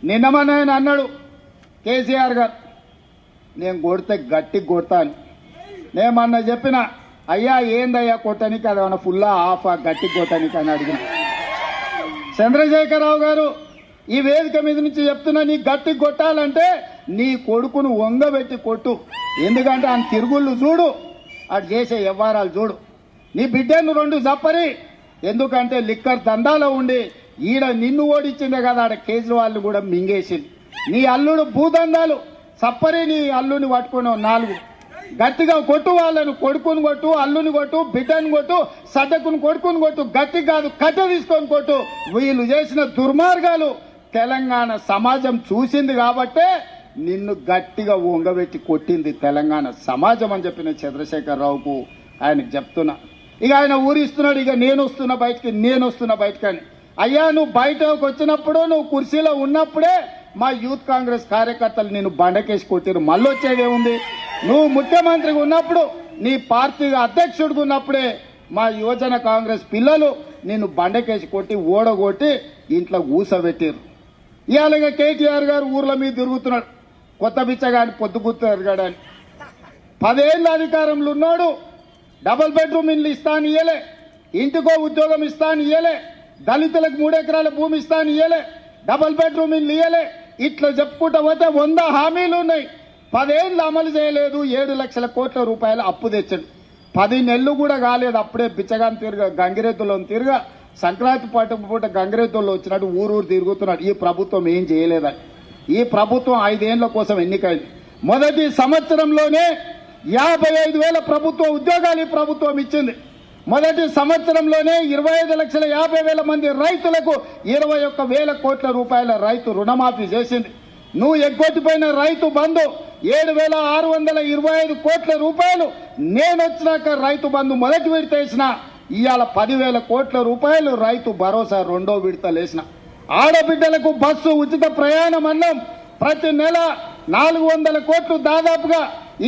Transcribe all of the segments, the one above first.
నిన్నమని ఆయన అన్నాడు కేసీఆర్ గారు, నేను కొడితే గట్టి కొడతాను. నేమన్నా చెప్పిన, అయ్యా ఏందయ్యా కొట్టడానికి, అది ఏమన్నా ఫుల్లా ఆఫా గట్టి కొట్టడానికి అని అడిగిన. చంద్రశేఖరరావు గారు ఈ వేదిక మీద నుంచి చెప్తున్నా, నీ గట్టి కొట్టాలంటే నీ కొడుకును వంగబెట్టి కొట్టు. ఎందుకంటే ఆయన తిరుగుళ్ళు చూడు, అటు చేసే వ్యవహారాలు చూడు. నీ బిడ్డను 2 చప్పరి, ఎందుకంటే లిక్కర్ దందాలో ఉండి ఈడ నిన్ను ఓడించిందే కదా, ఆడ కేజ్రీవాల్ కూడా మింగేసింది. నీ అల్లుడు భూదందాలు చప్పరి, నీ అల్లుని పట్టుకుని 4 గట్టిగా కొట్టు. వాళ్ళను కొడుకుని కొట్టు, అల్లుని కొట్టు, బిడ్డను కొట్టు, సడ్డకుని కొడుకుని కొట్టు. గట్టి కాదు కట్టె తీసుకొని కొట్టు. వీళ్ళు చేసిన దుర్మార్గాలు తెలంగాణ సమాజం చూసింది కాబట్టే నిన్ను గట్టిగా వంగబెట్టి కొట్టింది తెలంగాణ సమాజం అని చెప్పిన చంద్రశేఖరరావుకు ఆయనకు చెప్తున్నా. ఇక ఆయన ఊరిస్తున్నాడు, ఇక నేను వస్తున్నా బయటకి అని. అయ్యా నువ్వు బయటకు వచ్చినప్పుడు, నువ్వు కుర్చీలో ఉన్నప్పుడే మా యూత్ కాంగ్రెస్ కార్యకర్తలు నిన్ను బండకేసి కొట్టిరు. మళ్ళీ వచ్చేదేముంది? నువ్వు ముఖ్యమంత్రిగా ఉన్నప్పుడు, నీ పార్టీ అధ్యక్షుడిగా ఉన్నప్పుడే మా యువజన కాంగ్రెస్ పిల్లలు నిన్ను బండకేసి కొట్టి ఓడగొట్టి ఇంట్లో ఊసబెట్టిరు. ఇవాళ కేటీఆర్ గారు ఊర్ల మీద తిరుగుతున్నాడు, కొత్త బిచ్చగాని పొద్దుగుతారు అని. 10 ఏళ్ళ అధికారంలో ఉన్నాడు, డబుల్ బెడ్రూమ్ ఇల్లు ఇస్తాను ఇయ్యలే, ఇంటికో ఉద్యోగం ఇస్తాను ఇయ్యలే, దళితులకు 3 ఎకరాల భూమి ఇస్తాను ఇయ్యలే, డబుల్ బెడ్రూమ్ ఇల్లు ఇయ్యలే. ఇట్లా చెప్పుకుంటా పోతే 100 హామీలు ఉన్నాయి. 10 ఏళ్ళు అమలు చేయలేదు. 7 లక్షల కోట్ల రూపాయలు అప్పు తెచ్చాడు. 10 నెలలు కూడా కాలేదు, అప్పుడే బిచ్చగాని గంగిరెద్దులో తిరగా సంక్రాంతి పూట గంగిరెద్దుల్లో వచ్చినట్టు ఊరు తిరుగుతున్నాడు. ఈ ప్రభుత్వం ఏం చేయలేదని. ఈ ప్రభుత్వం 5 ఏళ్ల కోసం ఎన్నికైంది. మొదటి సంవత్సరంలోనే 55,000 ప్రభుత్వ ఉద్యోగాలు ఈ ప్రభుత్వం ఇచ్చింది. మొదటి సంవత్సరంలోనే 25,50,000 మంది రైతులకు 21,000 కోట్ల రూపాయల రైతు రుణమాఫీ చేసింది. నువ్వు ఎగ్గొట్టిపోయిన రైతు బంధు 7,625 కోట్ల రూపాయలు నేను వచ్చినాక రైతు బంధు మొదటి విడత వేసిన. ఇవాళ 10,000 కోట్ల రూపాయలు రైతు భరోసా 2వ విడతలేసిన. ఆడబిడ్డలకు బస్సు ఉచిత ప్రయాణం అన్నం ప్రతి నెల 400 కోట్లు, దాదాపుగా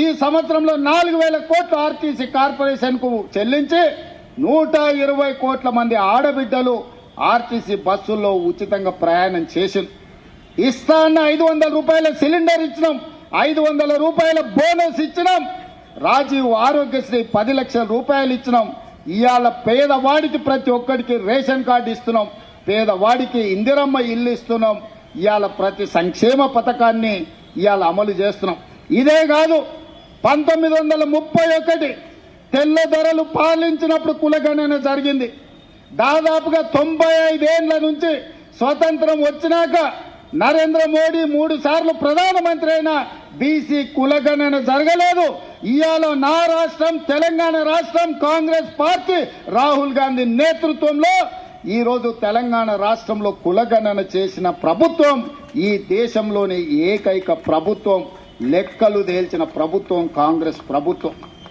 ఈ సంవత్సరంలో 4,000 కోట్లు ఆర్టీసీ కార్పొరేషన్ కు చెల్లించి 120 కోట్ల మంది ఆడబిడ్డలు ఆర్టీసీ బస్సుల్లో ఉచితంగా ప్రయాణం చేసింది. ఇస్తా అన్న 500 రూపాయల సిలిండర్ ఇచ్చినాం, 500 రూపాయల బోనస్ ఇచ్చినాం. రాజీవ్ ఆరోగ్యశ్రీ 10 లక్షల రూపాయలు ఇచ్చినాం. ఇవాళ పేదవాడికి ప్రతి ఒక్కడికి రేషన్ కార్డు ఇస్తున్నాం, పేదవాడికి ఇందిరమ్మ ఇల్లు ఇస్తున్నాం. ఇవాళ ప్రతి సంక్షేమ పథకాన్ని ఇవాళ అమలు చేస్తున్నాం. ఇదే కాదు, 1931 తెల్లదొరలు పాలించినప్పుడు కులగణన జరిగింది. దాదాపుగా 95 ఏళ్ల నుంచి స్వతంత్రం వచ్చినాక నరేంద్ర మోడీ 3 సార్లు ప్రధానమంత్రి అయినా బీసీ కులగణన జరగలేదు. ఇవాళ నా రాష్ట్రం తెలంగాణ రాష్ట్రం, కాంగ్రెస్ పార్టీ రాహుల్ గాంధీ నేతృత్వంలో ఈ రోజు తెలంగాణ రాష్ట్రంలో కులగణన చేసిన ప్రభుత్వం ఈ దేశంలోని ఏకైక ప్రభుత్వం. లెక్కలు తేల్చిన ప్రభుత్వం కాంగ్రెస్ ప్రభుత్వం.